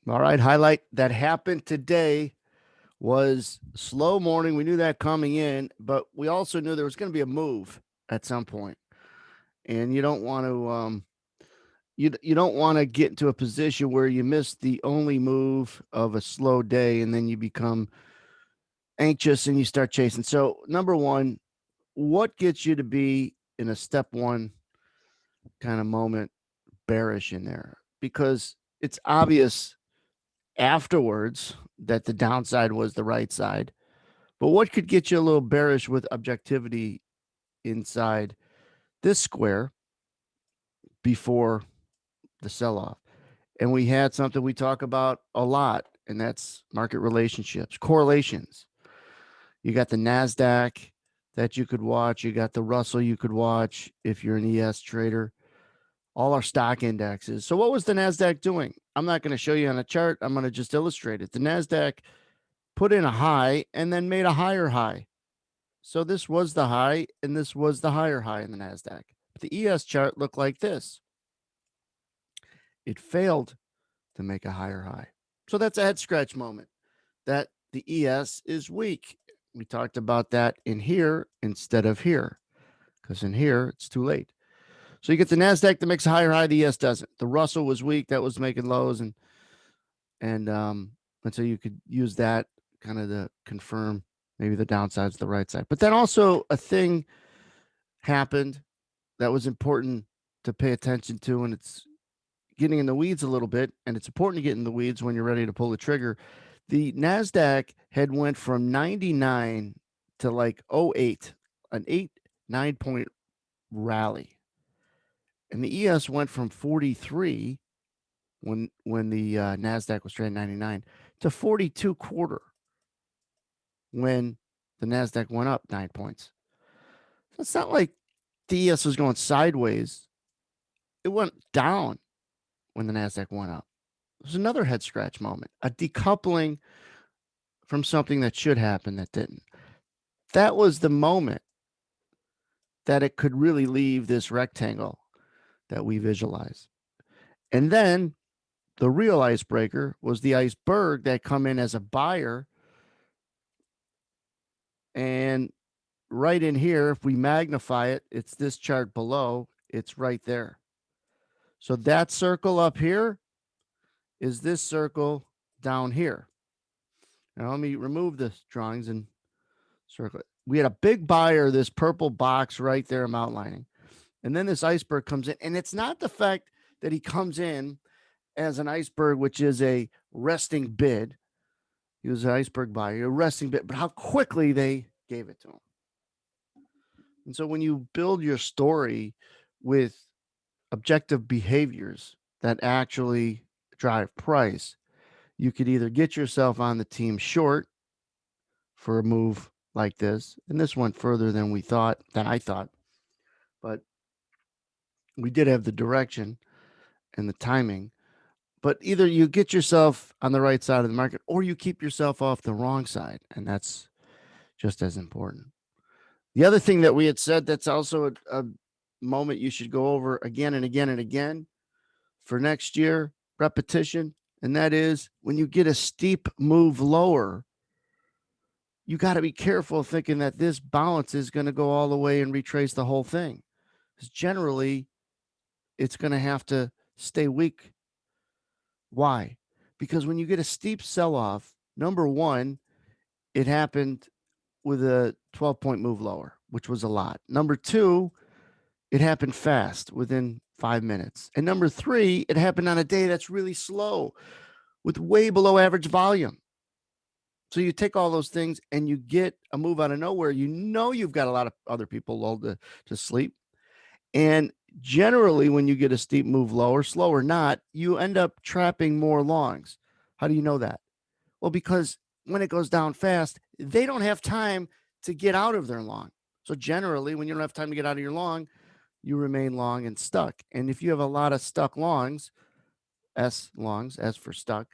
All right. Highlight that happened today was slow morning. We knew that coming in, but we also knew there was going to be a move at some point. And you don't want to you don't want to get into a position where you miss the only move of a slow day and then you become anxious and you start chasing. So, number 1, what gets you to be in a step 1 kind of moment bearish in there? Because it's obvious afterwards that the downside was the right side. But what could get you a little bearish with objectivity inside this square before the sell off? And we had something we talk about a lot, and that's market relationships, correlations. You got the NASDAQ that you could watch, you got the Russell you could watch if you're an ES trader, all our stock indexes. So, what was the NASDAQ doing? I'm not going to show you on a chart, I'm going to just illustrate it. The NASDAQ put in a high and then made a higher high. So this was the high, and this was the higher high in the NASDAQ. The ES chart looked like this. It failed to make a higher high. So that's a head scratch moment that the ES is weak. We talked about that in here instead of here, because in here it's too late. So you get the NASDAQ that makes a higher high, the ES doesn't. The Russell was weak, that was making lows, and so you could use that kind of to confirm maybe the downside's the right side. But then also a thing happened that was important to pay attention to, and it's getting in the weeds a little bit, and it's important to get in the weeds when you're ready to pull the trigger. The NASDAQ had went from 99 to like '08, an 9 point rally. And the ES went from 43 when the NASDAQ was trading 99 to 42 quarter when the NASDAQ went up 9 points. So it's not like the ES was going sideways. It went down when the NASDAQ went up. It was another head scratch moment, a decoupling from something that should happen that didn't. That was the moment that it could really leave this rectangle that we visualize. And then the real icebreaker was the iceberg that come in as a buyer. And right in here, if we magnify it, it's this chart below, it's right there. So that circle up here is this circle down here. Now let me remove the drawings and circle it. We had a big buyer, this purple box right there I'm outlining. And then this iceberg comes in. And it's not the fact that he comes in as an iceberg, which is a resting bid. He was an iceberg buyer, a resting bid, but how quickly they gave it to him. And so when you build your story with objective behaviors that actually drive price, you could either get yourself on the team short for a move like this, and this went further than I thought, but we did have the direction and the timing. But either you get yourself on the right side of the market or you keep yourself off the wrong side, and that's just as important. The other thing that we had said that's also a moment you should go over again and again and again for next year, repetition, and that is when you get a steep move lower, you got to be careful thinking that this bounce is going to go all the way and retrace the whole thing. Because generally, it's going to have to stay weak. Why? Because when you get a steep sell off, number one, it happened with a 12-point move lower, which was a lot. Number two, it happened fast within 5 minutes. And number three, it happened on a day that's really slow with way below average volume. So you take all those things and you get a move out of nowhere. You know you've got a lot of other people lulled to sleep. And generally, when you get a steep move lower, slow or not, you end up trapping more longs. How do you know that? Well, because when it goes down fast, they don't have time to get out of their long. So generally, when you don't have time to get out of your long, you remain long and stuck. And if you have a lot of stuck longs, S for stuck,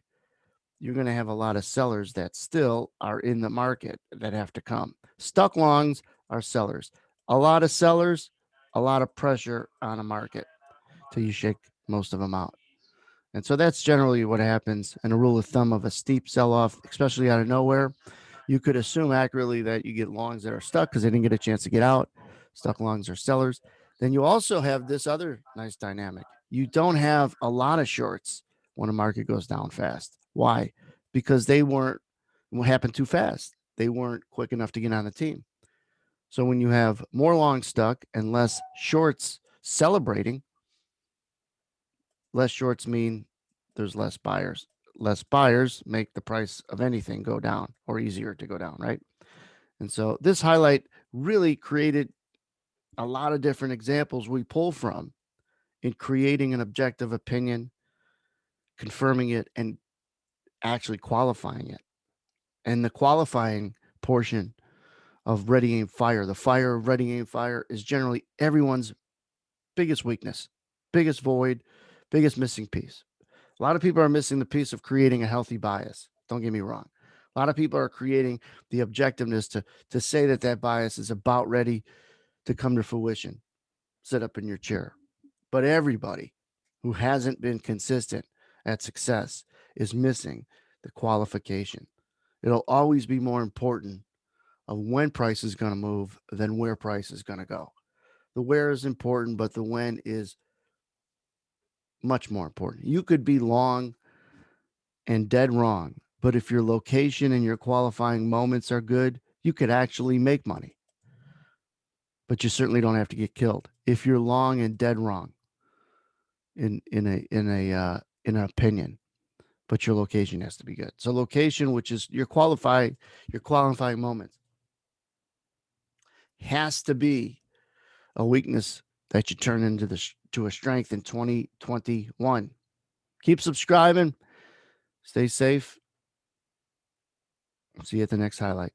you're going to have a lot of sellers that still are in the market that have to come. Stuck longs are sellers. A lot of sellers, a lot of pressure on a market till you shake most of them out. And so that's generally what happens. And a rule of thumb of a steep sell-off, especially out of nowhere, you could assume accurately that you get longs that are stuck because they didn't get a chance to get out. Stuck longs are sellers. Then you also have this other nice dynamic. You don't have a lot of shorts when a market goes down fast. Why? Because they weren't, what happened too fast. They weren't quick enough to get on the team. So when you have more longs stuck and less shorts celebrating, less shorts mean there's less buyers. Less buyers make the price of anything go down or easier to go down, right? And so this highlight really created a lot of different examples we pull from in creating an objective opinion, confirming it, and actually qualifying it. And the qualifying portion of ready, aim, fire, the fire of ready, aim, fire is generally everyone's biggest weakness, biggest void, biggest missing piece. A lot of people are missing the piece of creating a healthy bias. Don't get me wrong. A lot of people are creating the objectiveness to say that that bias is about ready to come to fruition. Sit up in your chair. But everybody who hasn't been consistent at success is missing the qualification. It'll always be more important of when price is going to move than where price is going to go. The where is important, but the when is much more important. You could be long and dead wrong, but if your location and your qualifying moments are good, you could actually make money. But you certainly don't have to get killed. If you're long and dead wrong in an opinion, but your location has to be good. So location, which is your qualifying moments, has to be a weakness that you turn into to a strength in 2021. Keep subscribing. Stay safe. See you at the next highlight.